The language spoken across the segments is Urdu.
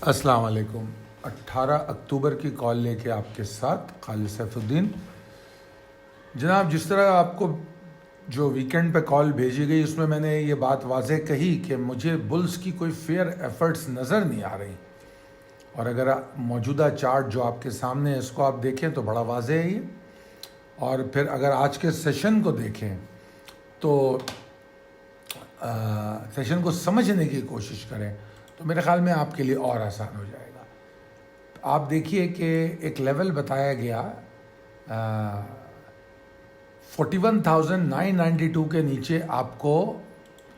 السلام علیکم۔ 18 اکتوبر کی کال لے کے آپ کے ساتھ خالد سیف الدین جناب۔ جس طرح آپ کو جو ویکنڈ پہ کال بھیجی گئی اس میں میں نے یہ بات واضح کہی کہ مجھے بلز کی کوئی فیئر ایفرٹس نظر نہیں آ رہی، اور اگر موجودہ چارٹ جو آپ کے سامنے ہے اس کو آپ دیکھیں تو بڑا واضح ہے یہ، اور پھر اگر آج کے سیشن کو دیکھیں تو سیشن کو سمجھنے کی کوشش کریں تو میرے خیال میں آپ کے لیے اور آسان ہو جائے گا۔ آپ دیکھیے کہ ایک لیول بتایا گیا 41,992 کے نیچے آپ کو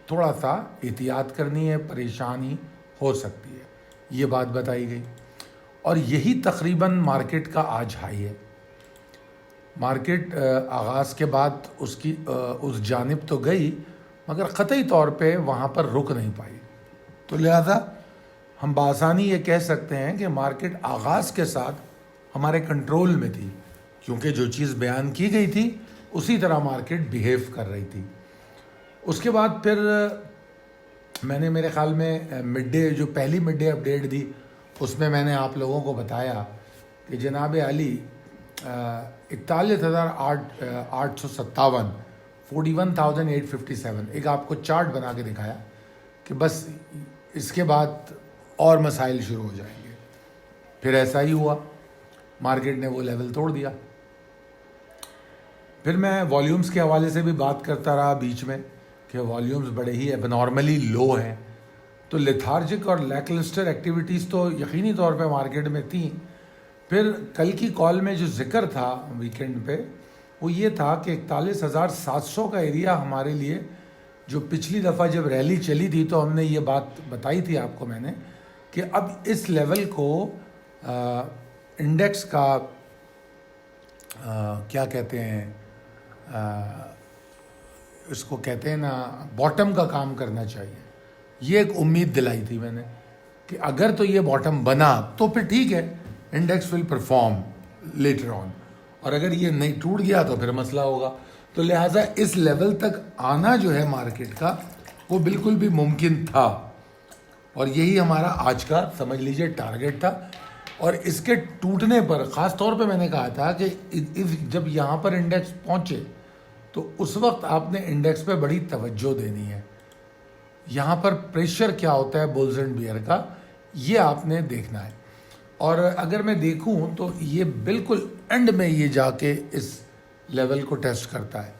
تھوڑا سا احتیاط کرنی ہے، پریشانی ہو سکتی ہے، یہ بات بتائی گئی، اور یہی تقریباً مارکیٹ کا آج ہائی ہے۔ مارکیٹ آغاز کے بعد اس جانب تو گئی مگر قطعی طور پہ وہاں پر رک نہیں پائی، تو لہذا ہم بآسانی یہ کہہ سکتے ہیں کہ مارکیٹ آغاز کے ساتھ ہمارے کنٹرول میں تھی، کیونکہ جو چیز بیان کی گئی تھی اسی طرح مارکیٹ بیہیو کر رہی تھی۔ اس کے بعد پھر میں نے میرے خیال میں جو پہلی مڈ ڈے اپڈیٹ دی اس میں نے آپ لوگوں کو بتایا کہ جناب علی 41,857 41,857 ایک آپ کو چارٹ بنا کے دکھایا کہ بس اس کے بعد اور مسائل شروع ہو جائیں گے۔ پھر ایسا ہی ہوا، مارکیٹ نے وہ لیول توڑ دیا۔ پھر میں والیومز کے حوالے سے بھی بات کرتا رہا بیچ میں کہ والیومز بڑے ہی اب نارملی لو ہیں، تو لیتھارجک اور لیک لسٹر ایکٹیویٹیز تو یقینی طور پہ مارکیٹ میں تھیں۔ پھر کل کی کال میں جو ذکر تھا ویکنڈ پہ وہ یہ تھا کہ 41,700 کا ایریا ہمارے لیے، جو پچھلی دفعہ جب ریلی چلی تھی تو ہم نے یہ بات بتائی تھی آپ کو میں نے کہ اب اس لیول کو انڈیکس کا کیا کہتے ہیں، اس کو کہتے ہیں نا باٹم کا کام کرنا چاہیے۔ یہ ایک امید دلائی تھی میں نے کہ اگر تو یہ باٹم بنا تو پھر ٹھیک ہے، index will perform later on, اور اگر یہ نہیں ٹوٹ گیا تو پھر مسئلہ ہوگا۔ تو لہٰذا اس لیول تک آنا جو ہے مارکیٹ کا وہ بالکل بھی ممکن تھا، اور یہی ہمارا آج کا سمجھ لیجئے ٹارگٹ تھا۔ اور اس کے ٹوٹنے پر خاص طور پہ میں نے کہا تھا کہ جب یہاں پر انڈیکس پہنچے تو اس وقت آپ نے انڈیکس پہ بڑی توجہ دینی ہے۔ یہاں پر پریشر کیا ہوتا ہے بلز اینڈ بیئر کا، یہ آپ نے دیکھنا ہے۔ اور اگر میں دیکھوں تو یہ بالکل اینڈ میں یہ جا کے اس لیول کو ٹیسٹ کرتا ہے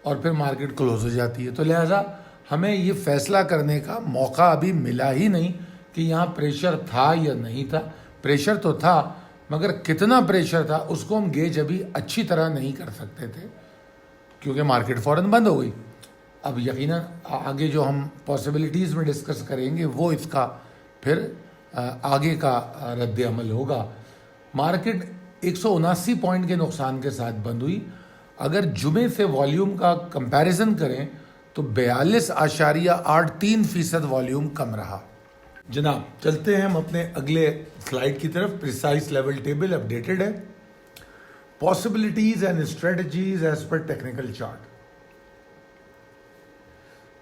اور پھر مارکیٹ کلوز ہو جاتی ہے۔ تو لہٰذا ہمیں یہ فیصلہ کرنے کا موقع ابھی ملا ہی نہیں کہ یہاں پریشر تھا یا نہیں تھا۔ پریشر تو تھا مگر کتنا پریشر تھا اس کو ہم گیج ابھی اچھی طرح نہیں کر سکتے تھے، کیونکہ مارکیٹ فوراً بند ہو گئی۔ اب یقیناً آگے جو ہم پاسبلٹیز میں ڈسکس کریں گے وہ اس کا پھر آگے کا رد عمل ہوگا۔ مارکیٹ 179 پوائنٹ کے نقصان کے ساتھ بند ہوئی۔ اگر جمعے سے والیوم کا کمپیریزن کریں تو 42.83% والیوم کم رہا۔ جناب چلتے ہیں ہم اپنے اگلے سلائیڈ کی طرف۔ پریسائز لیول ٹیبل اپڈیٹڈ ہے۔ Possibilities and strategies as per technical chart.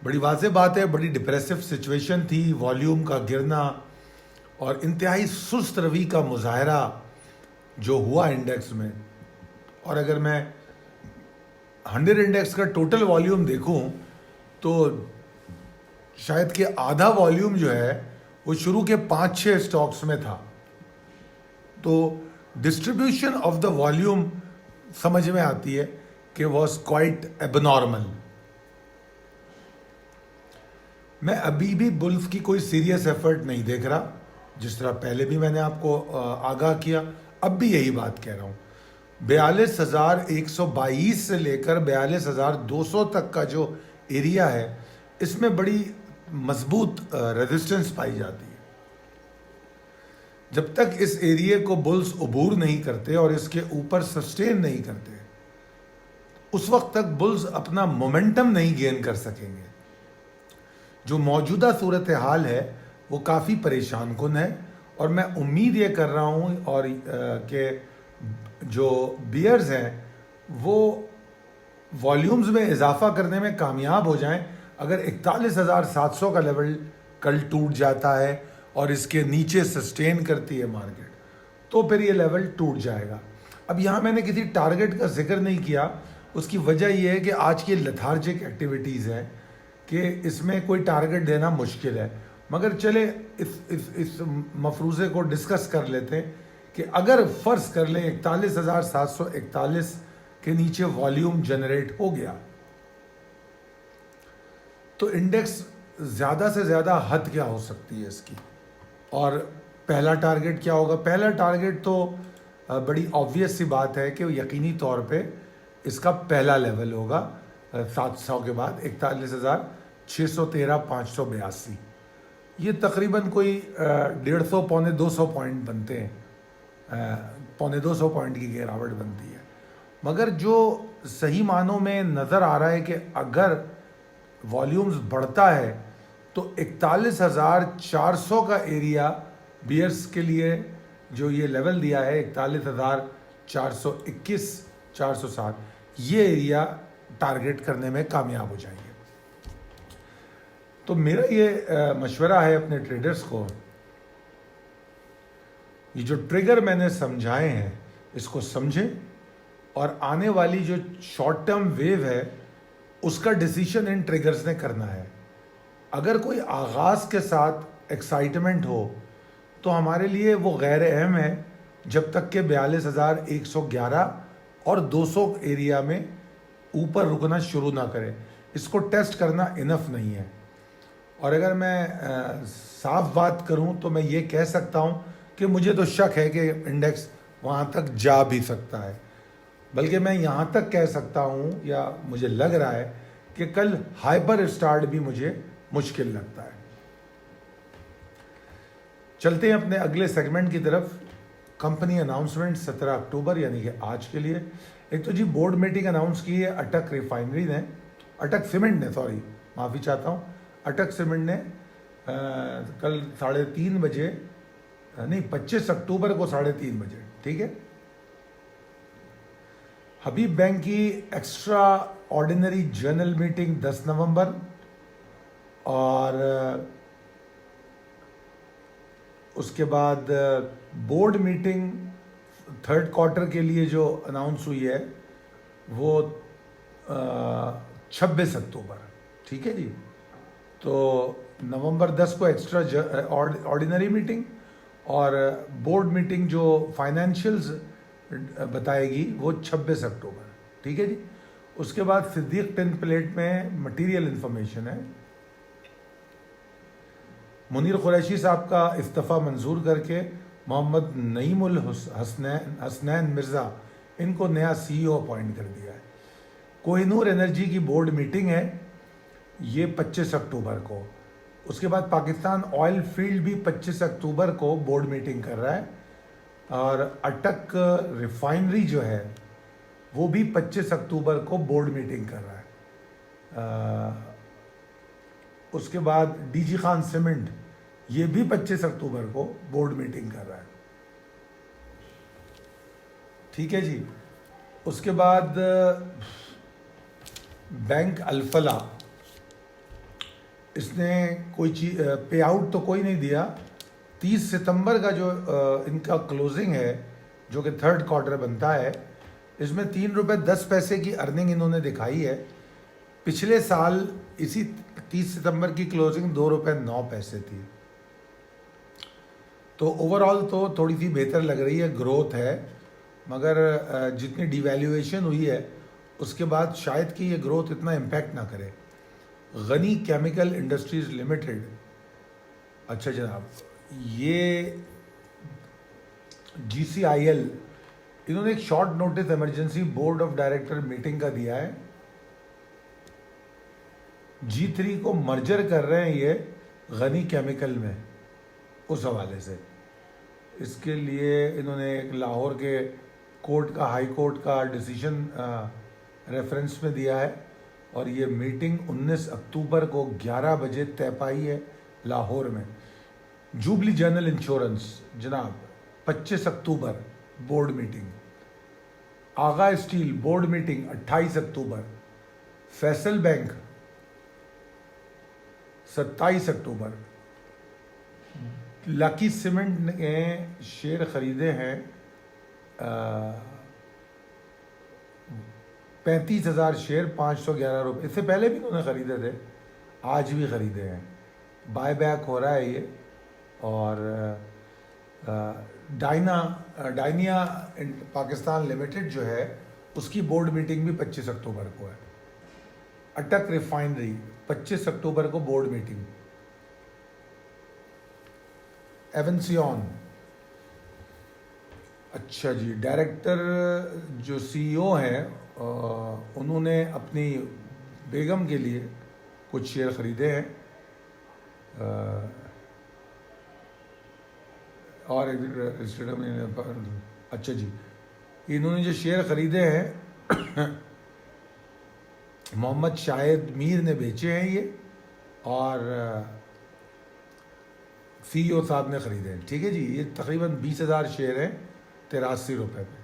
بڑی واضح بات ہے، بڑی ڈپریسو سچویشن تھی، والیوم کا گرنا اور انتہائی سست روی کا مظاہرہ جو ہوا انڈیکس میں۔ اور اگر میں 100 انڈیکس کا ٹوٹل والیوم دیکھوں تو شاید کہ آدھا والیوم جو ہے وہ شروع کے 5-6 سٹاکس میں تھا۔ تو ڈسٹریبیوشن آف دا والیوم سمجھ میں آتی ہے کہ واز کوائٹ ایب نارمل۔ میں ابھی بھی بلز کی کوئی سیریس ایفرٹ نہیں دیکھ رہا، جس طرح پہلے بھی میں نے آپ کو آگاہ کیا، اب بھی یہی بات کہہ رہا ہوں۔ 42,122 سے لے کر 42,200 تک کا جو ایریا ہے اس میں بڑی مضبوط ریزسٹنس پائی جاتی ہے۔ جب تک اس ایریے کو بلز عبور نہیں کرتے اور اس کے اوپر سسٹین نہیں کرتے اس وقت تک بلز اپنا مومنٹم نہیں گین کر سکیں گے۔ جو موجودہ صورتحال ہے وہ کافی پریشان کن ہے، اور میں امید یہ کر رہا ہوں اور کہ جو بیئرز ہیں وہ والیومز میں اضافہ کرنے میں کامیاب ہو جائیں۔ اگر 41,700 کا لیول کل ٹوٹ جاتا ہے اور اس کے نیچے سسٹین کرتی ہے مارکیٹ تو پھر یہ لیول ٹوٹ جائے گا. اب یہاں میں نے کسی ٹارگٹ کا ذکر نہیں کیا, اس کی وجہ یہ ہے کہ آج کی لتھارجک ایکٹیویٹیز ہیں کہ اس میں کوئی ٹارگٹ دینا مشکل ہے. مگر چلے اس مفروضے کو ڈسکس کر لیتے ہیں کہ اگر فرض کر لیں 41,741 کے نیچے والیوم جنریٹ ہو گیا تو انڈیکس زیادہ سے زیادہ حد کیا ہو سکتی ہے اس کی, اور پہلا ٹارگٹ کیا ہوگا. پہلا ٹارگٹ تو بڑی آبویس سی بات ہے کہ یقینی طور پہ اس کا پہلا لیول ہوگا 700 کے بعد 41,613,582. یہ تقریباً کوئی 150 پونے 200 پوائنٹ بنتے ہیں, پونے 200 پوائنٹ کی گراوٹ بنتی ہے. مگر جو صحیح معنوں میں نظر آ رہا ہے کہ اگر والیومز بڑھتا ہے تو 41,400 کا ایریا بیئرز کے لیے جو یہ لیول دیا ہے 41,421 407 یہ ایریا ٹارگٹ کرنے میں کامیاب ہو جائیں گے. تو میرا یہ مشورہ ہے اپنے ٹریڈرز کو, یہ جو ٹریگر میں نے سمجھائے ہیں اس کو سمجھیں اور آنے والی جو شارٹ ٹرم ویو ہے اس کا ڈیسیشن ان ٹریگرز نے کرنا ہے. اگر کوئی آغاز کے ساتھ ایکسائٹمنٹ ہو تو ہمارے لیے وہ غیر اہم ہے جب تک کہ 42,111 اور 200 ایریا میں اوپر رکنا شروع نہ کرے. اس کو ٹیسٹ کرنا انف نہیں ہے. اور اگر میں صاف بات کروں تو میں یہ کہہ سکتا ہوں کہ مجھے تو شک ہے کہ انڈیکس وہاں تک جا بھی سکتا ہے, بلکہ میں یہاں تک کہہ سکتا ہوں یا مجھے لگ رہا ہے کہ کل ہائپر اسٹارٹ بھی مجھے مشکل لگتا ہے. چلتے ہیں اپنے اگلے سیگمنٹ کی طرف. کمپنی اناؤنسمنٹ 17 اکتوبر یعنی کہ آج کے لیے. ایک تو جی بورڈ میٹنگ اناؤنس کی ہے اٹک ریفائنری نے, اٹک سیمنٹ نے, سوری معافی چاہتا ہوں, اٹک سیمنٹ نے کل 3:30 بجے, نہیں 25 اکتوبر کو 3:30 بجے, ٹھیک ہے, حبیب بینک کی ایکسٹرا آرڈینری جنرل میٹنگ 10 نومبر اور اس کے بعد بورڈ میٹنگ تھرڈ کوارٹر کے لیے جو اناؤنس ہوئی ہے وہ 26 اکتوبر, ٹھیک ہے جی. تو نومبر 10 کو ایکسٹرا آرڈینری میٹنگ اور بورڈ میٹنگ جو فائنینشیلز بتائے گی وہ 26 اکتوبر, ٹھیک ہے جی. اس کے بعد صدیق ٹن پلیٹ میں مٹیریل انفارمیشن ہے. منیر قریشی صاحب کا استعفیٰ منظور کر کے محمد نعیم الحسنین مرزا ان کو نیا سی او اپوائنٹ کر دیا ہے. کوہ نور انرجی کی بورڈ میٹنگ ہے یہ 25 اکتوبر کو. اس کے بعد پاکستان آئل فیلڈ بھی 25 اکتوبر کو بورڈ میٹنگ کر رہا ہے اور اٹک ریفائنری جو ہے وہ بھی 25 اکتوبر کو بورڈ میٹنگ کر رہا ہے. اس کے بعد ڈی جی خان سیمنٹ یہ بھی 25 اکتوبر کو بورڈ میٹنگ کر رہا ہے, ٹھیک ہے جی. اس کے بعد بینک الفلاح, اس نے کوئی چیز پے آؤٹ تو کوئی نہیں دیا. 30 ستمبر کا جو ان کا کلوزنگ ہے جو کہ تھرڈ کوارٹر بنتا ہے اس میں 3 روپے 10 پیسے کی ارننگ انہوں نے دکھائی ہے. پچھلے سال اسی 30 ستمبر کی کلوزنگ 2 روپے 9 پیسے تھی. تو اوور آل تو تھوڑی سی بہتر لگ رہی ہے, گروتھ ہے, مگر جتنی ڈی ویلیویشن ہوئی ہے اس کے بعد شاید کہ یہ گروتھ اتنا امپیکٹ نہ کرے. غنی کیمیکل انڈسٹریز لمیٹڈ, اچھا جناب, یہ جی سی آئی ایل انہوں نے ایک short notice emergency board of director meeting کا دیا ہے. G3 کو مرجر کر رہے ہیں یہ غنی کیمیکل میں, اس حوالے سے اس کے لیے انہوں نے ایک لاہور کے کورٹ کا, ہائی کورٹ کا ڈیسیشن ریفرنس میں دیا ہے اور یہ میٹنگ 19 اکتوبر کو 11 بجے طے پائی ہے لاہور میں. جوبلی جنرل انشورنس جناب 25 اکتوبر بورڈ میٹنگ. آغا اسٹیل بورڈ میٹنگ 28 اکتوبر. فیصل بینک 27 اکتوبر. لاکی سیمنٹ نے شیئر خریدے ہیں 35,000 شیئر 511 روپے. اس سے پہلے بھی انہوں نے خریدے تھے, آج بھی خریدے ہیں. بائی بیک ہو رہا ہے یہ. اور ڈائنیا پاکستان لمیٹڈ جو ہے اس کی بورڈ میٹنگ بھی 25 اکتوبر کو ہے. اٹک ریفائنری 25 اکتوبر کو بورڈ میٹنگ. ایونسیون, اچھا جی, ڈائریکٹر جو سی ای او ہیں انہوں نے اپنی بیگم کے لیے کچھ شیئر خریدے ہیں. اور اچھا جی, انہوں نے جو شیئر خریدے ہیں محمد شاہد میر نے بیچے ہیں یہ, اور سی ای او صاحب نے خریدے ہیں. ٹھیک ہے جی, یہ تقریباً 20,000 شیئر ہیں 83 روپے پہ.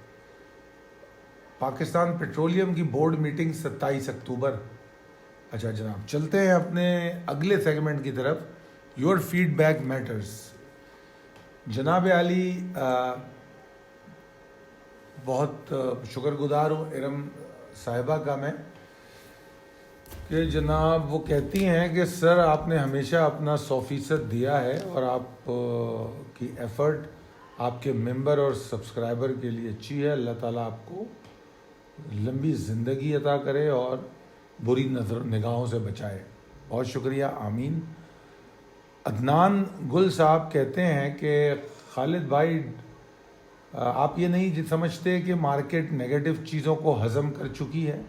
پاکستان پیٹرولیم کی بورڈ میٹنگ 27 اکتوبر. اچھا جناب, چلتے ہیں اپنے اگلے سیگمنٹ کی طرف. Your feedback matters. جناب عالی, بہت شکر گزار ہوں ارم صاحبہ کا میں کہ جناب وہ کہتی ہیں کہ سر آپ نے ہمیشہ اپنا 100% دیا ہے, اور آپ کی ایفرٹ آپ کے ممبر اور سبسکرائبر کے لیے اچھی ہے. اللہ تعالیٰ آپ کو لمبی زندگی عطا کرے اور بری نگاہوں سے بچائے. بہت شکریہ, آمین. عدنان گل صاحب کہتے ہیں کہ خالد بھائی آپ یہ نہیں سمجھتے کہ مارکیٹ نیگیٹو چیزوں کو ہضم کر چکی ہے,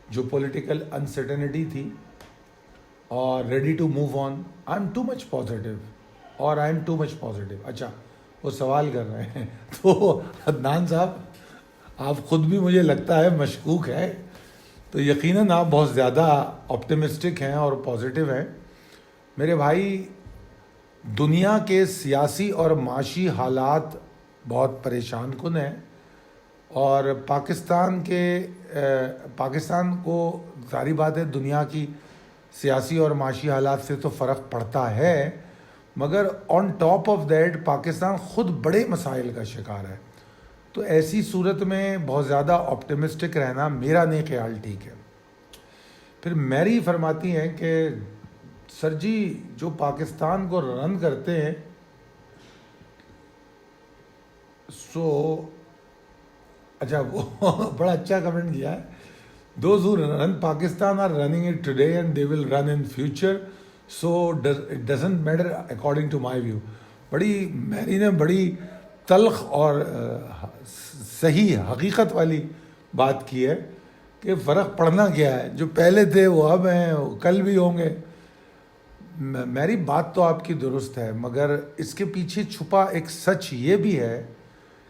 جو پولیٹیکل انسرٹنٹی تھی, اور ready to move on. I am too much positive, اور I am too much positive. اچھا, وہ سوال کر رہے ہیں. تو عدنان صاحب آپ خود بھی مجھے لگتا ہے مشکوک ہے, تو یقیناً آپ بہت زیادہ آپٹیمسٹک ہیں اور پازیٹیو ہیں. میرے بھائی, دنیا کے سیاسی اور معاشی حالات بہت پریشان کن ہیں, اور پاکستان کو ظاہری بات ہے دنیا کی سیاسی اور معاشی حالات سے تو فرق پڑتا ہے, مگر on top of that Pakistan خود بڑے مسائل کا شکار ہے. تو ایسی صورت میں بہت زیادہ آپٹیمسٹک رہنا میرا نہیں خیال ٹھیک ہے. پھر میری فرماتی ہیں کہ سر جی جو پاکستان کو رن کرتے ہیں اچھا وہ بڑا اچھا کمنٹ کیا ہے. Those who run Pakistan are running it today and they will run in future, so it doesn't matter according to my view. میری نے بڑی تلخ اور صحیح حقیقت والی بات کی ہے کہ فرق پڑنا کیا ہے, جو پہلے تھے وہ اب ہیں, کل بھی ہوں گے. میری بات تو آپ کی درست ہے, مگر اس کے پیچھے چھپا ایک سچ یہ بھی ہے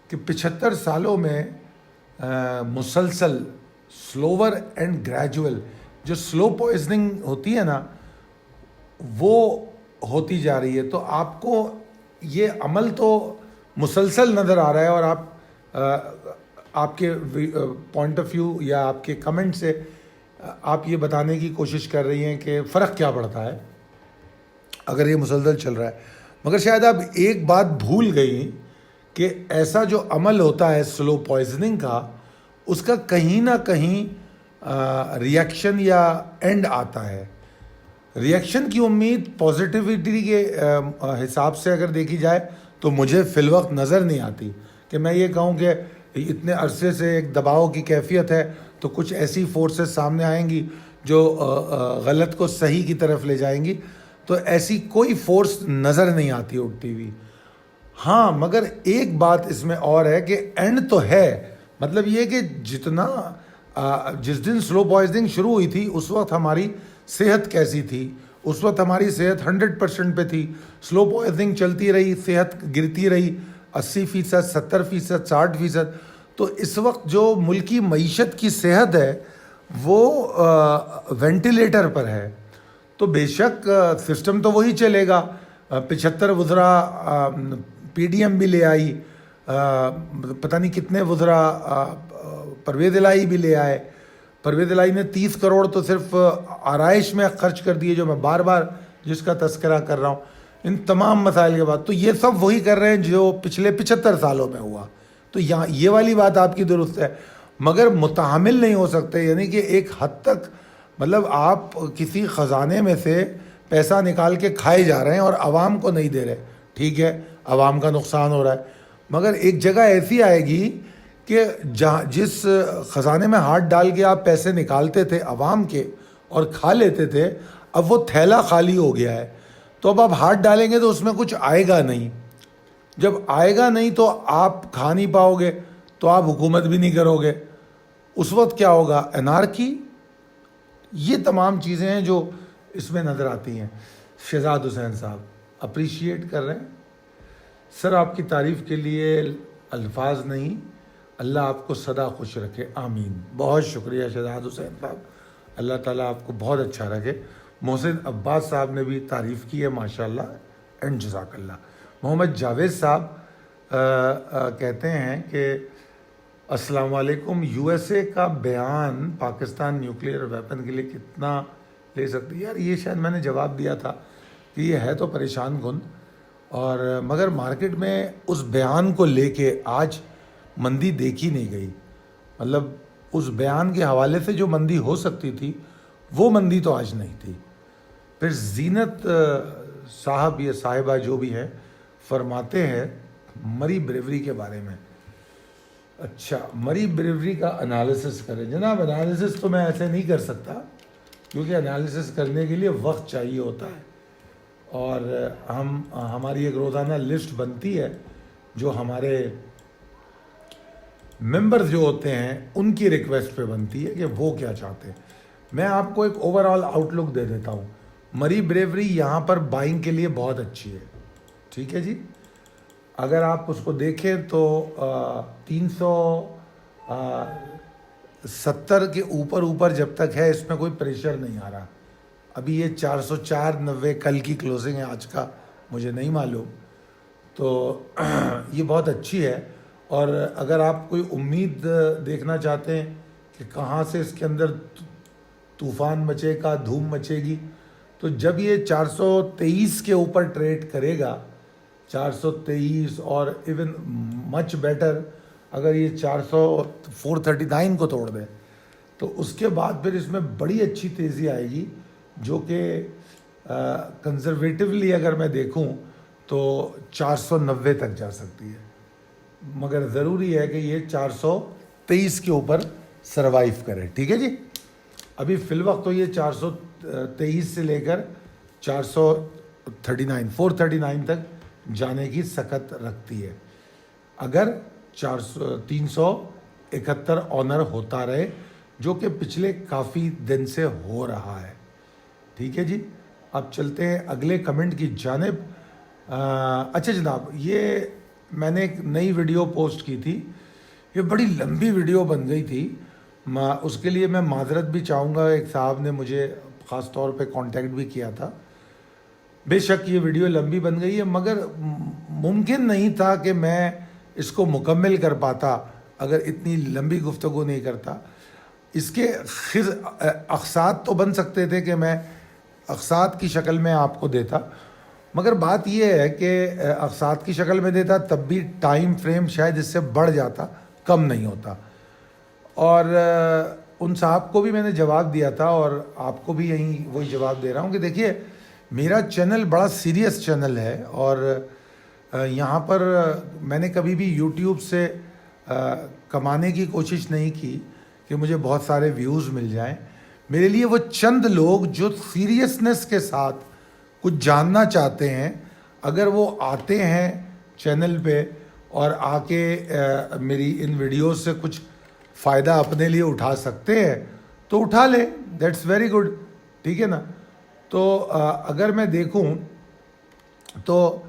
کہ 75 سالوں میں مسلسل سلوور اینڈ گریجول جو سلو پوائزننگ ہوتی ہے نا, وہ ہوتی جا رہی ہے. تو آپ کو یہ عمل تو مسلسل نظر آ رہا ہے, اور آپ کے پوائنٹ آف ویو یا آپ کے کمنٹ سے آپ یہ بتانے کی کوشش کر رہی ہیں کہ فرق کیا پڑتا ہے اگر یہ مسلسل چل رہا ہے. مگر شاید آپ ایک بات بھول گئی کہ ایسا جو عمل ہوتا ہے سلو پوائزننگ کا, اس کا کہیں نہ کہیں ریئیکشن یا اینڈ آتا ہے. ریئیکشن کی امید پازیٹیوٹی کے حساب سے اگر دیکھی جائے تو مجھے فی الوقت نظر نہیں آتی کہ میں یہ کہوں کہ اتنے عرصے سے ایک دباؤ کی کیفیت ہے تو کچھ ایسی فورسز سامنے آئیں گی جو غلط کو صحیح کی طرف لے جائیں گی. تو ایسی کوئی فورس نظر نہیں آتی اٹھتی ہوئی. ہاں مگر ایک بات اس میں اور ہے کہ اینڈ تو ہے. مطلب یہ کہ جس دن سلو پوائزننگ شروع ہوئی تھی اس وقت ہماری صحت کیسی تھی, اس وقت ہماری صحت 100% پہ تھی. سلو پوائزننگ چلتی رہی, صحت گرتی رہی 80%, 70%, 60%. تو اس وقت جو ملکی معیشت کی صحت ہے وہ وینٹیلیٹر پر ہے. تو بے شک سسٹم تو وہی چلے گا. 75 وزراء پی ڈی ایم بھی لے آئی, پتہ نہیں کتنے وزراء پرویز الہی بھی لے آئے. پرویز الہی نے 30 کروڑ تو صرف آرائش میں خرچ کر دیے, جو میں بار بار جس کا تذکرہ کر رہا ہوں. ان تمام مسائل کے بعد. تو یہ سب وہی کر رہے ہیں جو پچھلے 75 سالوں میں ہوا. تو یہاں یہ والی بات آپ کی درست ہے, مگر متحمل نہیں ہو سکتے. یعنی کہ ایک حد تک مطلب آپ کسی خزانے میں سے پیسہ نکال کے کھائے جا رہے ہیں اور عوام کو نہیں دے رہے. ٹھیک ہے, عوام کا نقصان ہو رہا ہے, مگر ایک جگہ ایسی آئے گی کہ جس خزانے میں ہاتھ ڈال کے آپ پیسے نکالتے تھے عوام کے اور کھا لیتے تھے, اب وہ تھیلا خالی ہو گیا ہے. تو اب آپ ہاتھ ڈالیں گے تو اس میں کچھ آئے گا نہیں. جب آئے گا نہیں تو آپ کھا نہیں پاؤ گے, تو آپ حکومت بھی نہیں کرو گے. اس وقت کیا ہوگا؟ انارکی. یہ تمام چیزیں ہیں جو اس میں نظر آتی ہیں. شہزاد حسین صاحب اپریشیٹ کر رہے ہیں. سر آپ کی تعریف کے لیے الفاظ نہیں, اللہ آپ کو سدا خوش رکھے, آمین. بہت شکریہ شہزاد حسین صاحب, اللہ تعالیٰ آپ کو بہت اچھا رکھے. محسن عباس صاحب نے بھی تعریف کی ہے, ماشاءاللہ, اینڈ جزاک اللہ. محمد جاوید صاحب کہتے ہیں کہ السلام علیکم, یو ایس اے کا بیان پاکستان نیوکلیئر ویپن کے لیے کتنا لے سکتی ہے؟ یار یہ شاید میں نے جواب دیا تھا کہ یہ ہے تو پریشان کن, اور مگر مارکیٹ میں اس بیان کو لے کے آج مندی دیکھی نہیں گئی. مطلب اس بیان کے حوالے سے جو مندی ہو سکتی تھی وہ مندی تو آج نہیں تھی. پھر زینت صاحب یہ صاحبہ جو بھی ہے فرماتے ہیں مری بریوری کے بارے میں. اچھا, مری بریوری کا انالیسس کریں. جناب انالیسس تو میں ایسے نہیں کر سکتا, کیونکہ انالیسس کرنے کے لیے وقت چاہیے ہوتا ہے, اور ہماری ایک روزانہ لسٹ بنتی ہے جو ہمارے ممبرز جو ہوتے ہیں ان کی ریکویسٹ پہ بنتی ہے کہ وہ کیا چاہتے ہیں. میں آپ کو ایک اوور آل آؤٹ لک دے دیتا ہوں. مری بریوری یہاں پر بائنگ کے لیے بہت اچھی ہے. ٹھیک ہے جی, اگر آپ اس کو دیکھیں تو 370 کے اوپر جب تک ہے اس میں کوئی پریشر نہیں آ رہا. ابھی یہ 404.90 کل کی کلوزنگ ہے, آج کا مجھے نہیں معلوم. تو یہ بہت اچھی ہے. اور اگر آپ کوئی امید دیکھنا چاہتے ہیں کہ کہاں سے اس کے اندر طوفان مچے گا, دھوم مچے گی, تو جب یہ 423 کے اوپر ٹریڈ کرے گا, 423 اور ایون مچ بیٹر اگر یہ 439 کو توڑ دے, تو اس کے بعد پھر اس میں بڑی اچھی تیزی آئے گی, جو کہ کنزرویٹیولی اگر میں دیکھوں تو 490 تک جا سکتی ہے. مگر ضروری ہے کہ یہ 423 کے اوپر سروائیو کرے. ٹھیک ہے جی, ابھی فی الوقت تو یہ 423 سے لے کر 439 تک جانے کی سکت رکھتی ہے, اگر 371 آنر ہوتا رہے, جو کہ پچھلے کافی دن سے ہو رہا ہے. ٹھیک ہے جی, اب چلتے ہیں اگلے کمنٹ کی جانب. اچھا جناب, یہ میں نے ایک نئی ویڈیو پوسٹ کی تھی, یہ بڑی لمبی ویڈیو بن گئی تھی, اس کے لیے میں معذرت بھی چاہوں گا. ایک صاحب نے مجھے خاص طور پہ کانٹیکٹ بھی کیا تھا. بے شک یہ ویڈیو لمبی بن گئی ہے, مگر ممکن نہیں تھا کہ میں اس کو مکمل کر پاتا اگر اتنی لمبی گفتگو نہیں کرتا. اس کے اقساط تو بن سکتے تھے کہ میں اقساط کی شکل میں آپ کو دیتا, مگر بات یہ ہے کہ اقساط کی شکل میں دیتا تب بھی ٹائم فریم شاید اس سے بڑھ جاتا, کم نہیں ہوتا. اور ان صاحب کو بھی میں نے جواب دیا تھا, اور آپ کو بھی یہیں وہی جواب دے رہا ہوں کہ دیکھیے میرا چینل بڑا سیریس چینل ہے, اور یہاں پر میں نے کبھی بھی یوٹیوب سے کمانے کی کوشش نہیں کی کہ مجھے بہت سارے ویوز مل جائیں. میرے لیے وہ چند لوگ جو سیریسنس کے ساتھ کچھ جاننا چاہتے ہیں, اگر وہ آتے ہیں چینل پہ اور آ کے میری ان ویڈیوز سے کچھ فائدہ اپنے لیے اٹھا سکتے ہیں تو اٹھا لیں, دیٹس ویری گڈ. ٹھیک ہے نا. تو اگر میں دیکھوں تو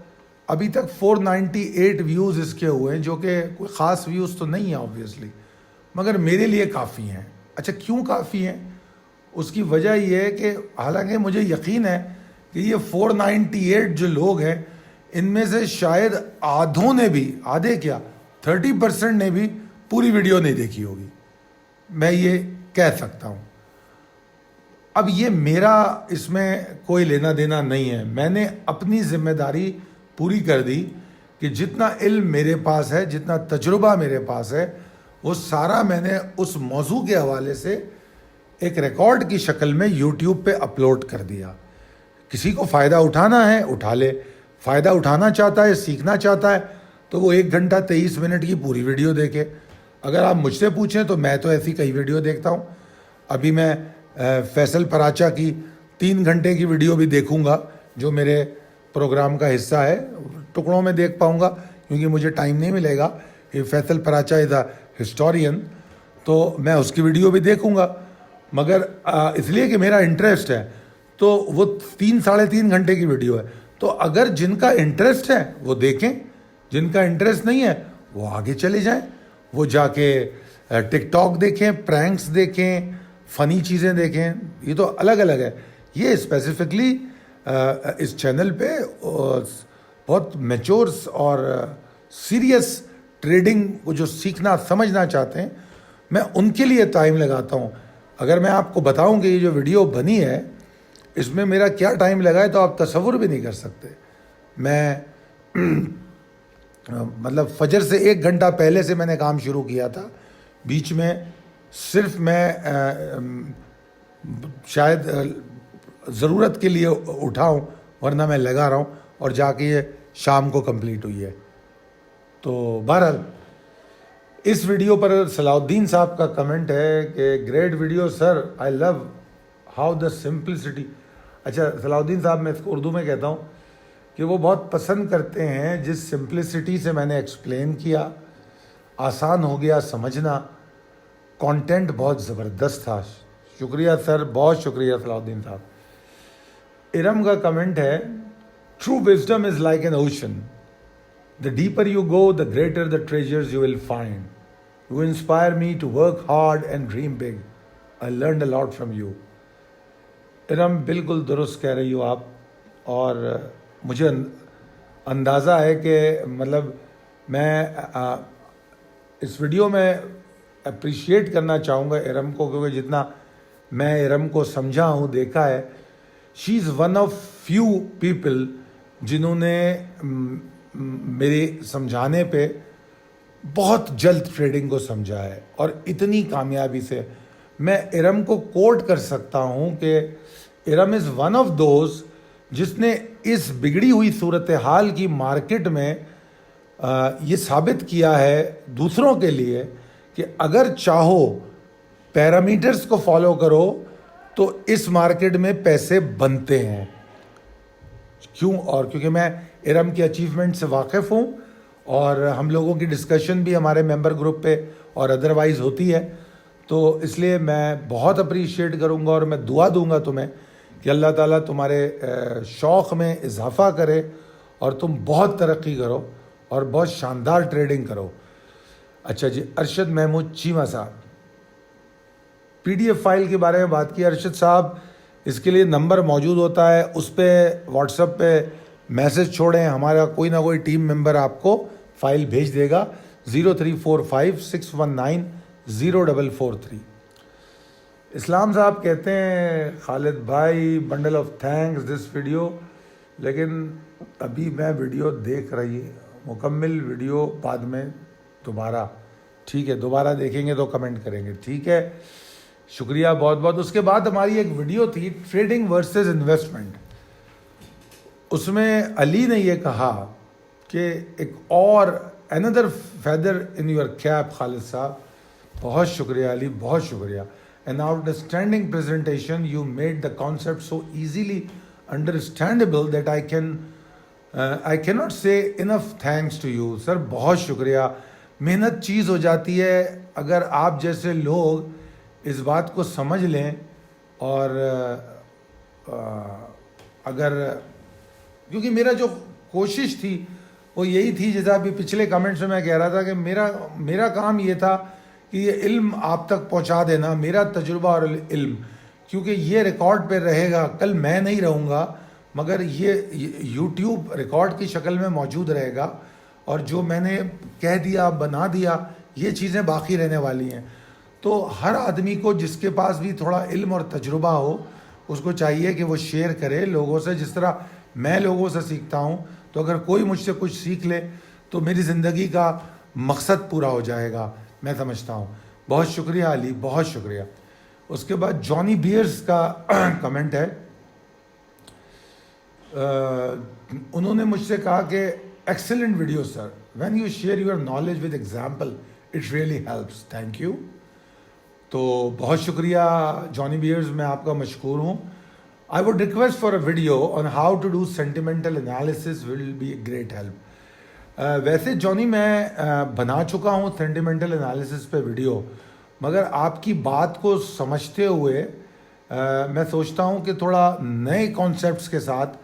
ابھی تک 498 ویوز اس کے ہوئے ہیں, جو کہ کوئی خاص ویوز تو نہیں ہیں آبویسلی, مگر میرے لیے کافی ہیں. اچھا, کیوں کافی ہیں؟ اس کی وجہ یہ ہے کہ حالانکہ مجھے یقین ہے کہ یہ 498 جو لوگ ہیں ان میں سے شاید آدھوں نے بھی, آدھے کیا 30% نے بھی پوری ویڈیو نہیں دیکھی ہوگی, میں یہ کہہ سکتا ہوں. اب یہ میرا اس میں کوئی لینا دینا نہیں ہے. میں نے اپنی ذمہ داری پوری کر دی کہ جتنا علم میرے پاس ہے, جتنا تجربہ میرے پاس ہے, وہ سارا میں نے اس موضوع کے حوالے سے ایک ریکارڈ کی شکل میں یوٹیوب پہ اپلوڈ کر دیا. کسی کو فائدہ اٹھانا ہے اٹھا لے, فائدہ اٹھانا چاہتا ہے, سیکھنا چاہتا ہے تو وہ 1 گھنٹہ 23 منٹ کی پوری ویڈیو دیکھے. اگر آپ مجھ سے پوچھیں تو میں تو ایسی کئی ویڈیو دیکھتا ہوں. ابھی میں فیصل پراچا کی 3 گھنٹے کی ویڈیو بھی دیکھوں گا جو میرے پروگرام کا حصہ ہے. ٹکڑوں میں دیکھ پاؤں گا کیونکہ مجھے ٹائم نہیں ملے گا. کہ فیصل پراچا از اے ہسٹورین, تو میں اس کی ویڈیو بھی دیکھوں گا, مگر اس لیے کہ میرا انٹرسٹ ہے. تو وہ 3-3.5 گھنٹے کی ویڈیو ہے. تو اگر جن کا انٹرسٹ ہے وہ دیکھیں, جن کا انٹرسٹ نہیں ہے وہ آگے چلے جائیں. وہ جا کے ٹک ٹاک دیکھیں, پرینکس دیکھیں, فنی چیزیں دیکھیں. یہ تو الگ الگ ہے. یہ اسپیسیفکلی اس چینل پہ بہت میچورس اور سیریس ٹریڈنگ کو جو سیکھنا سمجھنا چاہتے ہیں, میں ان کے لیے ٹائم لگاتا ہوں. اگر میں آپ کو بتاؤں کہ یہ جو ویڈیو بنی ہے اس میں میرا کیا ٹائم لگا ہے تو آپ تصور بھی نہیں کر سکتے. میں مطلب فجر سے 1 گھنٹہ پہلے سے میں نے کام شروع کیا تھا. بیچ میں صرف میں شاید ضرورت کے لیے اٹھا ہوں, ورنہ میں لگا رہا ہوں, اور جا کے یہ شام کو کمپلیٹ ہوئی ہے. تو بہرحال اس ویڈیو پر صلاح الدین صاحب کا کمنٹ ہے کہ great video sir, I love how the simplicity. اچھا صلاح الدین صاحب, میں اس کو اردو میں کہتا ہوں کہ وہ بہت پسند کرتے ہیں جس سمپلسٹی سے میں نے ایکسپلین کیا. آسان ہو گیا سمجھنا, کانٹینٹ بہت زبردست تھا. شکریہ سر, بہت شکریہ صلاح الدین صاحب. ارم کا کمنٹ ہے, true wisdom is like an ocean. The deeper you go, the greater the treasures you will find. You inspire me to work hard and dream big. I learned a lot from you. Iram بالکل درست کہہ رہی ہو آپ, اور مجھے اندازہ ہے کہ مطلب میں اس ویڈیو میں اپریشیٹ کرنا چاہوں گا ارم کو, کیونکہ جتنا میں ارم کو سمجھا ہوں, دیکھا ہے, she is one of few people جنہوں نے میرے سمجھانے پہ بہت جلد ٹریڈنگ کو سمجھا ہے, اور اتنی کامیابی سے. میں ارم کو کوٹ کر سکتا ہوں کہ ارم از ون آف دوز جس نے اس بگڑی ہوئی صورتحال کی مارکیٹ میں یہ ثابت کیا ہے دوسروں کے لیے کہ اگر چاہو پیرامیٹرز کو فالو کرو تو اس مارکیٹ میں پیسے بنتے ہیں. کیوں؟ اور کیونکہ میں ارم کی اچیومنٹ سے واقف ہوں, اور ہم لوگوں کی ڈسکشن بھی ہمارے ممبر گروپ پہ اور ادروائز ہوتی ہے. تو اس لیے میں بہت اپریشیٹ کروں گا, اور میں دعا دوں گا تمہیں کہ اللہ تعالیٰ تمہارے شوق میں اضافہ کرے اور تم بہت ترقی کرو اور بہت شاندار ٹریڈنگ کرو. اچھا جی, ارشد محمود چیمہ صاحب, پی ڈی ایف فائل کے بارے میں بات کی. ارشد صاحب, اس کے لیے نمبر موجود ہوتا ہے, اس پہ واٹس ایپ پہ میسج چھوڑیں, ہمارا کوئی نہ کوئی ٹیم ممبر آپ کو فائل بھیج دے گا. 0345619043. اسلام صاحب کہتے ہیں, خالد بھائی bundle of thanks this video, لیکن ابھی میں ویڈیو دیکھ رہی, مکمل ویڈیو بعد میں دوبارہ. ٹھیک ہے, دوبارہ دیکھیں گے تو کمنٹ کریں گے. ٹھیک ہے, شکریہ بہت بہت. اس کے بعد ہماری ایک ویڈیو تھی ٹریڈنگ ورسز انویسٹمنٹ. اس میں علی نے یہ کہا کہ ایک اور another feather in your cap خالد صاحب. بہت شکریہ علی, بہت شکریہ. An outstanding presentation. You made the concept so easily understandable that I cannot say enough thanks to you. سر بہت شکریہ. محنت چیز ہو جاتی ہے اگر آپ جیسے لوگ اس بات کو سمجھ لیں, اور اگر کیونکہ میرا جو کوشش تھی وہ یہی تھی, جیسا ابھی پچھلے کمنٹس میں کہہ رہا تھا کہ میرا کام یہ تھا کہ یہ علم آپ تک پہنچا دینا, میرا تجربہ اور علم, کیونکہ یہ ریکارڈ پہ رہے گا. کل میں نہیں رہوں گا مگر یہ یوٹیوب ریکارڈ کی شکل میں موجود رہے گا, اور جو میں نے کہہ دیا, بنا دیا, یہ چیزیں باقی رہنے والی ہیں. تو ہر آدمی کو جس کے پاس بھی تھوڑا علم اور تجربہ ہو اس کو چاہیے کہ وہ شیئر کرے لوگوں سے، جس طرح میں لوگوں سے سیکھتا ہوں. تو اگر کوئی مجھ سے کچھ سیکھ لے تو میری زندگی کا مقصد پورا ہو جائے گا، میں سمجھتا ہوں. بہت شکریہ علی، بہت شکریہ. اس کے بعد جانی بیئرز کا کمنٹ ہے. انہوں نے مجھ سے کہا کہ excellent video sir, when you share your knowledge with example it really helps. Thank you. تو بہت شکریہ جانی بیئرز، میں آپ کا مشکور ہوں. I would request for a video on how to do sentimental analysis will be a great help. ویسے جونی میں بنا چکا ہوں سینٹیمنٹل انالیسس پہ ویڈیو، مگر آپ کی بات کو سمجھتے ہوئے میں سوچتا ہوں کہ تھوڑا نئے کانسیپٹس کے ساتھ،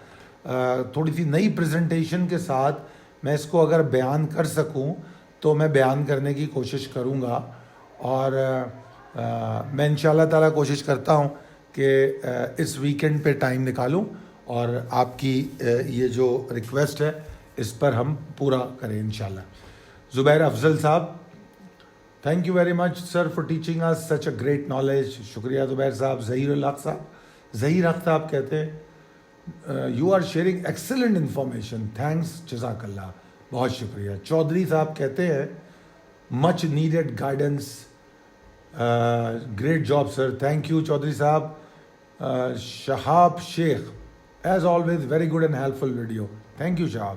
تھوڑی سی نئی پریزنٹیشن کے ساتھ میں اس کو اگر بیان کر سکوں تو میں بیان کرنے کی کوشش کروں گا. اور میں انشاءاللہ تعالیٰ کوشش کرتا ہوں کہ اس ویکینڈ پہ ٹائم نکالوں اور آپ کی یہ جو ریکویسٹ ہے اس پر ہم پورا کریں انشاءاللہ. زبیر افضل صاحب، thank you very much sir for teaching us such a great knowledge. شکریہ زبیر صاحب. ظہیر الحق صاحب، ظہیر حق صاحب کہتے ہیں you are sharing excellent information, thanks, جزاک اللہ. بہت شکریہ. چودھری صاحب کہتے ہیں much needed guidance, great job sir. Thank you Chaudhry صاحب. Shahab Sheikh, as always very good and helpful video. Thank you Shahab.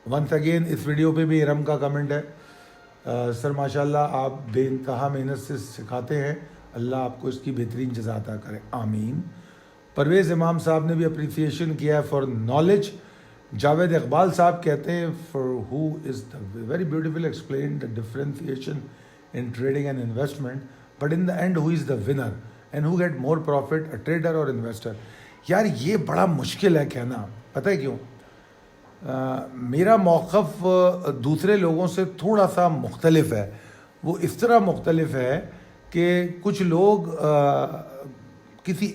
Once again اس ویڈیو پہ بھی ارم کا کمنٹ ہے. سر ماشاء اللہ آپ بے انتہا محنت سے سکھاتے ہیں، اللہ آپ کو اس کی بہترین جزا عطا کرے، آمین. پرویز امام صاحب نے بھی اپریسیشن کیا ہے فار نالج. جاوید اقبال صاحب کہتے ہیں for who is the very beautiful explain the differentiation in trading and investment, but in the end who is the winner and who get more profit, a trader or investor. یار یہ بڑا مشکل ہے کہنا، پتہ ہے کیوں؟ میرا موقف دوسرے لوگوں سے تھوڑا سا مختلف ہے. وہ اس طرح مختلف ہے کہ کچھ لوگ کسی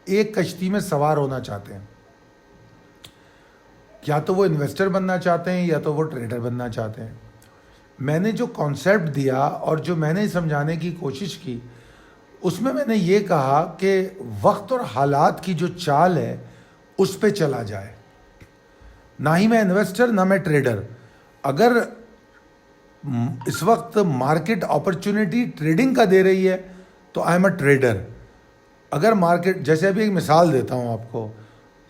ایک کشتی میں سوار ہونا چاہتے ہیں. یا تو وہ انویسٹر بننا چاہتے ہیں یا تو وہ ٹریڈر بننا چاہتے ہیں. میں نے جو کانسیپٹ دیا اور جو میں نے سمجھانے کی کوشش کی اس میں نے یہ کہا کہ وقت اور حالات کی جو چال ہے اس پہ چلا جائے. نہ ہی میں انویسٹر نہ میں ٹریڈر. اگر اس وقت مارکیٹ اپرچونیٹی ٹریڈنگ کا دے رہی ہے تو آئی ایم اے ٹریڈر. اگر مارکیٹ، جیسے ابھی ایک مثال دیتا ہوں آپ کو،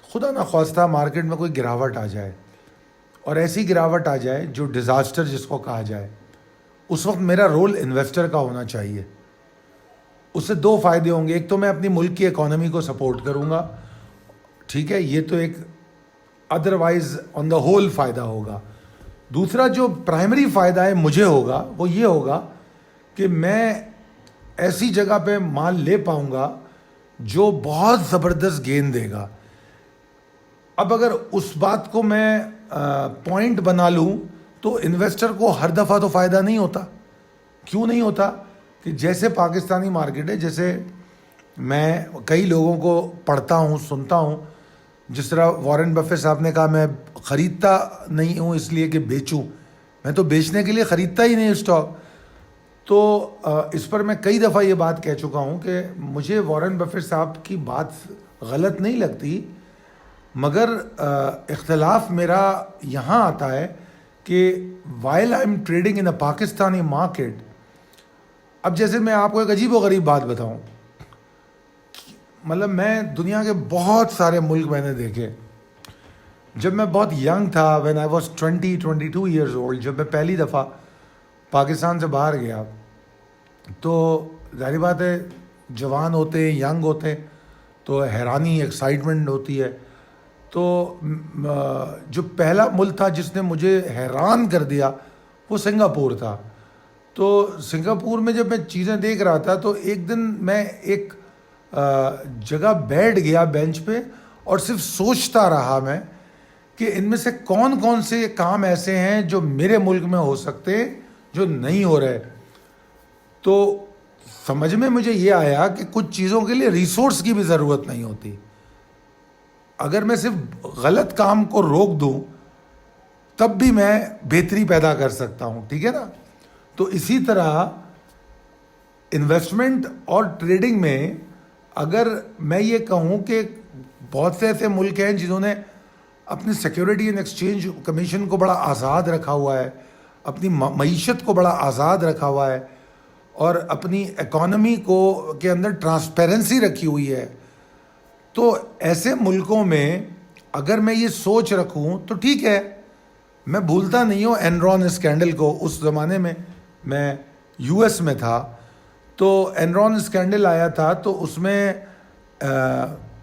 خدا نخواستہ مارکیٹ میں کوئی گراوٹ آ جائے اور ایسی گراوٹ آ جائے جو ڈیزاسٹر جس کو کہا جائے، اس وقت میرا رول انویسٹر کا ہونا چاہیے. اس سے دو فائدے ہوں گے. ایک تو میں اپنی ملک کی اکانومی کو سپورٹ کروں گا، ٹھیک ہے، یہ تو ایک ادروائز آن دا ہول فائدہ ہوگا. دوسرا جو پرائمری فائدہ ہے مجھے ہوگا وہ یہ ہوگا کہ میں ایسی جگہ پہ مال لے پاؤں گا جو بہت زبردست گین دے گا. اب اگر اس بات کو میں پوائنٹ بنا لوں تو انویسٹر کو ہر دفعہ تو فائدہ نہیں ہوتا. کیوں نہیں ہوتا؟ کہ جیسے پاکستانی مارکیٹ ہے، جیسے میں کئی لوگوں کو پڑھتا ہوں، سنتا ہوں، جس طرح وارن بفیٹ صاحب نے کہا میں خریدتا نہیں ہوں اس لیے کہ بیچوں، میں تو بیچنے کے لیے خریدتا ہی نہیں اسٹاک. تو اس پر میں کئی دفعہ یہ بات کہہ چکا ہوں کہ مجھے وارن بفیٹ صاحب کی بات غلط نہیں لگتی، مگر اختلاف میرا یہاں آتا ہے کہ while I am trading in a Pakistani market. اب جیسے میں آپ کو ایک عجیب و غریب بات بتاؤں، مطلب میں دنیا کے بہت سارے ملک میں نے دیکھے. جب میں بہت ینگ تھا، when I was 22 years old, جب میں پہلی دفعہ پاکستان سے باہر گیا تو ظاہر بات ہے جوان ہوتے ہیں، ینگ ہوتے ہیں تو حیرانی، ایکسائٹمنٹ ہوتی ہے. تو جو پہلا ملک تھا جس نے مجھے حیران کر دیا وہ سنگاپور تھا. تو سنگاپور میں جب میں چیزیں دیکھ رہا تھا تو ایک دن میں ایک جگہ بیٹھ گیا بینچ پہ اور صرف سوچتا رہا میں کہ ان میں سے کون کون سے کام ایسے ہیں جو میرے ملک میں ہو سکتے جو نہیں ہو رہے. تو سمجھ میں مجھے یہ آیا کہ کچھ چیزوں کے لیے ریسورس کی بھی ضرورت نہیں ہوتی. اگر میں صرف غلط کام کو روک دوں تب بھی میں بہتری پیدا کر سکتا ہوں، ٹھیک ہے نا. تو اسی طرح انویسٹمنٹ اور ٹریڈنگ میں اگر میں یہ کہوں کہ بہت سے ایسے ملک ہیں جنہوں نے اپنی سیکیورٹی اینڈ ایکسچینج کمیشن کو بڑا آزاد رکھا ہوا ہے, اپنی معیشت کو بڑا آزاد رکھا ہوا ہے, اور اپنی اکانومی کو کے اندر ٹرانسپیرنسی رکھی ہوئی ہے, تو ایسے ملکوں میں اگر میں یہ سوچ رکھوں تو ٹھیک ہے. میں بھولتا نہیں ہوں اینرون اسکینڈل کو. اس زمانے میں یو ایس میں تھا, تو اینرون اسکینڈل آیا تھا, تو اس میں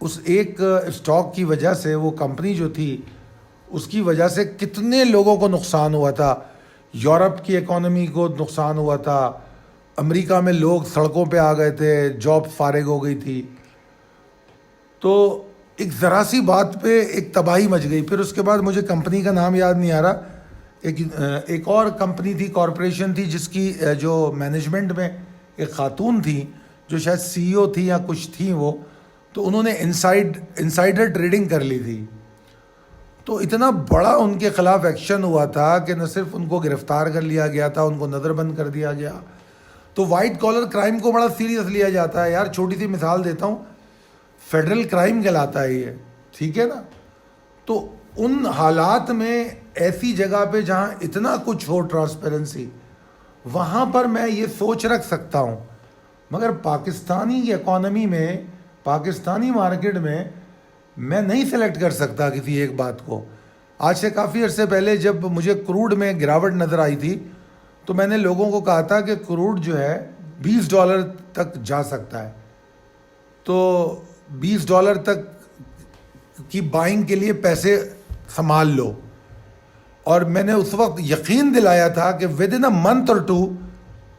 اس ایک اسٹاک کی وجہ سے, وہ کمپنی جو تھی اس کی وجہ سے کتنے لوگوں کو نقصان ہوا تھا. یورپ کی اکانومی کو نقصان ہوا تھا, امریکہ میں لوگ سڑکوں پہ آ گئے تھے, جاب فارغ ہو گئی تھی. تو ایک ذرا سی بات پہ ایک تباہی مچ گئی. پھر اس کے بعد مجھے کمپنی کا نام یاد نہیں آ رہا, ایک اور کمپنی تھی, کارپوریشن تھی, جس کی جو مینجمنٹ میں ایک خاتون تھی جو شاید سی ای او تھی یا کچھ تھیں وہ, تو انہوں نے انسائڈر ٹریڈنگ کر لی تھی. تو اتنا بڑا ان کے خلاف ایکشن ہوا تھا کہ نہ صرف ان کو گرفتار کر لیا گیا تھا, ان کو نظر بند کر دیا گیا. تو وائٹ کالر کرائم کو بڑا سیریس لیا جاتا ہے یار. چھوٹی سی مثال دیتا ہوں, فیڈرل کرائم کہلاتا ہے یہ, ٹھیک ہے نا. تو ان حالات میں ایسی جگہ پہ جہاں اتنا کچھ ہو ٹرانسپیرنسی, وہاں پر میں یہ سوچ رکھ سکتا ہوں. مگر پاکستانی اکانومی میں, پاکستانی مارکیٹ میں نہیں سلیکٹ کر سکتا کسی ایک بات کو. آج سے کافی عرصے پہلے جب مجھے کروڈ میں گراوٹ نظر آئی تھی, تو میں نے لوگوں کو کہا تھا کہ کروڈ جو ہے $20 تک جا سکتا ہے, تو $20 تک کی بائنگ کے لیے پیسے سنبھال لو. اور میں نے اس وقت یقین دلایا تھا کہ ود ان اے منتھ اور 2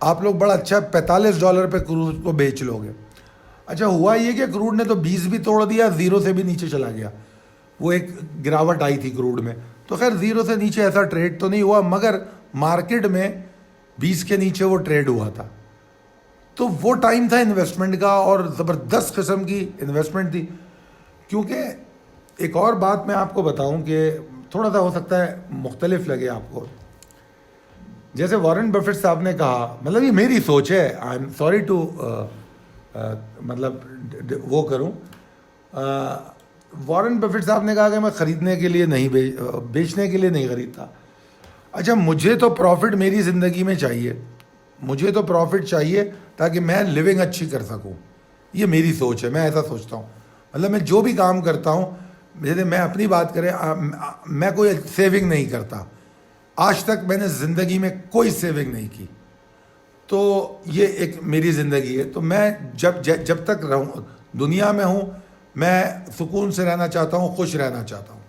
آپ لوگ بڑا اچھا $45 پہ کروڈ کو بیچ لو گے. اچھا ہوا یہ کہ کروڈ نے تو 20 بھی توڑ دیا, 0 سے بھی نیچے چلا گیا. وہ ایک گراوٹ آئی تھی کروڈ میں, تو خیر 0 سے نیچے ایسا ٹریڈ تو نہیں ہوا, مگر مارکیٹ میں 20 کے نیچے وہ ٹریڈ ہوا تھا. تو وہ ٹائم تھا انویسٹمنٹ کا, اور زبردست قسم کی انویسٹمنٹ تھی. کیونکہ ایک اور بات میں آپ کو بتاؤں کہ تھوڑا سا ہو سکتا ہے مختلف لگے آپ کو. جیسے وارن بفیٹ صاحب نے کہا, مطلب یہ میری سوچ ہے, آئی ایم سوری ٹو مطلب وہ کروں, وارن بفیٹ صاحب نے کہا کہ میں خریدنے کے لیے نہیں بیچنے کے لیے نہیں خریدتا. اچھا مجھے تو پروفٹ میری زندگی میں چاہیے, مجھے تو پروفٹ چاہیے تاکہ میں لیونگ اچھی کر سکوں. یہ میری سوچ ہے, میں ایسا سوچتا ہوں. مطلب میں جو بھی کام کرتا ہوں, جیسے میں اپنی بات کریں, میں کوئی سیونگ نہیں کرتا. آج تک میں نے زندگی میں کوئی سیونگ نہیں کی. تو یہ ایک میری زندگی ہے. تو میں جب تک رہوں دنیا میں ہوں, میں سکون سے رہنا چاہتا ہوں, خوش رہنا چاہتا ہوں.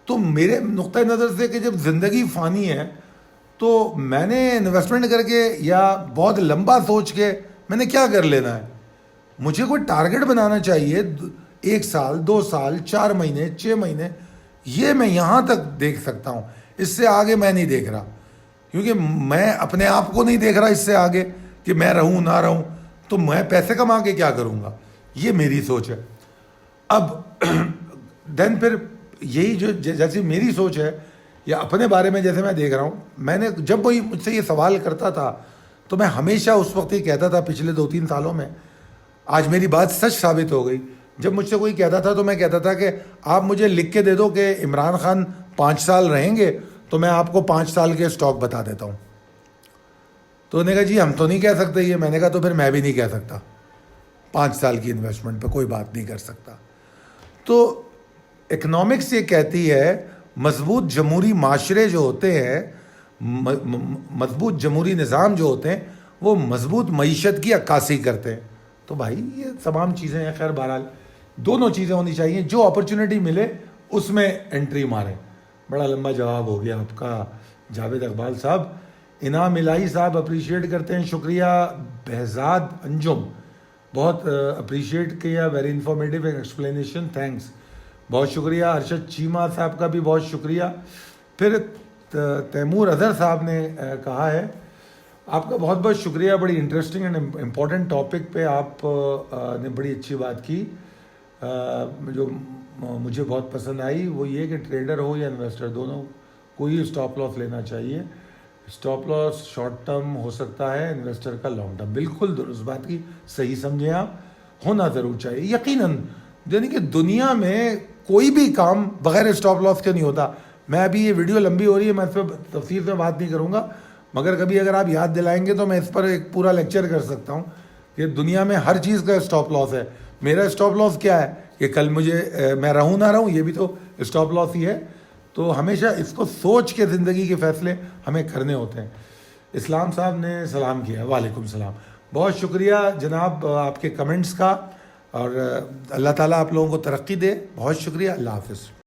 تو میرے نقطۂ نظر سے کہ جب زندگی فانی ہے, تو میں نے انویسٹمنٹ کر کے یا بہت لمبا سوچ کے میں نے کیا کر لینا ہے. مجھے کوئی ٹارگٹ بنانا چاہیے, 1 سال 2 سال 4 مہینے 6 مہینے, یہ میں یہاں تک دیکھ سکتا ہوں. اس سے آگے میں نہیں دیکھ رہا, کیونکہ میں اپنے آپ کو نہیں دیکھ رہا اس سے آگے کہ میں رہوں نہ رہوں, تو میں پیسے کما کے کیا کروں گا. یہ میری سوچ ہے. اب دین پھر یہی جو جیسی میری سوچ ہے, یا اپنے بارے میں جیسے میں دیکھ رہا ہوں, میں نے جب کوئی مجھ سے یہ سوال کرتا تھا تو میں ہمیشہ اس وقت یہ کہتا تھا, پچھلے 2-3 سالوں میں آج میری بات سچ ثابت ہو گئی. جب مجھ سے کوئی کہتا تھا تو میں کہتا تھا کہ آپ مجھے لکھ کے دے دو کہ عمران خان 5 سال رہیں گے, تو میں آپ کو 5 سال کے اسٹاک بتا دیتا ہوں. تو انہوں نے کہا جی ہم تو نہیں کہہ سکتے یہ. میں نے کہا تو پھر میں بھی نہیں کہہ سکتا, 5 سال کی انویسٹمنٹ پہ کوئی بات نہیں کر سکتا. تو اکنامکس یہ کہتی ہے مضبوط جمہوری معاشرے جو ہوتے ہیں, مضبوط جمہوری نظام جو ہوتے ہیں, وہ مضبوط معیشت کی عکاسی کرتے ہیں. تو بھائی یہ تمام چیزیں ہیں. خیر بہرحال دونوں چیزیں ہونی چاہیے, جو اپرچونیٹی ملے اس میں انٹری ماریں. بڑا لمبا جواب ہو گیا آپ کا جاوید اقبال صاحب. انعام الہی صاحب اپریشیٹ کرتے ہیں, شکریہ. بہزاد انجم بہت اپریشیٹ کیا, ویری انفارمیٹیو ایکسپلینیشن, تھینکس, بہت شکریہ. ارشد چیمہ صاحب کا بھی بہت شکریہ. پھر تیمور اظہر صاحب نے کہا ہے, آپ کا بہت بہت شکریہ. بڑی انٹرسٹنگ اینڈ امپورٹنٹ ٹاپک پہ آپ نے بڑی اچھی بات کی. جو مجھے بہت پسند آئی وہ یہ کہ ٹریڈر ہو یا انویسٹر, دونوں کو ہی اسٹاپ لاس لینا چاہیے. اسٹاپ لاس شارٹ ٹرم ہو سکتا ہے, انویسٹر کا لانگ ٹرم. بالکل درست بات کی, صحیح سمجھیں آپ. ہونا ضرور چاہیے یقیناً. یعنی کہ دنیا میں کوئی بھی کام بغیر اسٹاپ لاس کے نہیں ہوتا. میں ابھی یہ ویڈیو لمبی ہو رہی ہے, میں اس پہ تفصیل سے بات نہیں کروں گا, مگر کبھی اگر آپ یاد دلائیں گے تو میں اس پر ایک پورا لیکچر کر سکتا ہوں کہ دنیا میں ہر چیز کا اسٹاپ لاس ہے. میرا اسٹاپ لاس کیا ہے کہ کل مجھے میں رہوں نہ رہوں, یہ بھی تو اسٹاپ لاس ہی ہے. تو ہمیشہ اس کو سوچ کے زندگی کے فیصلے ہمیں کرنے ہوتے ہیں. اسلام صاحب نے سلام کیا. وعلیکم السلام. بہت شکریہ جناب آپ کے کمنٹس کا, اور اللہ تعالیٰ آپ لوگوں کو ترقی دے. بہت شکریہ. اللہ حافظ.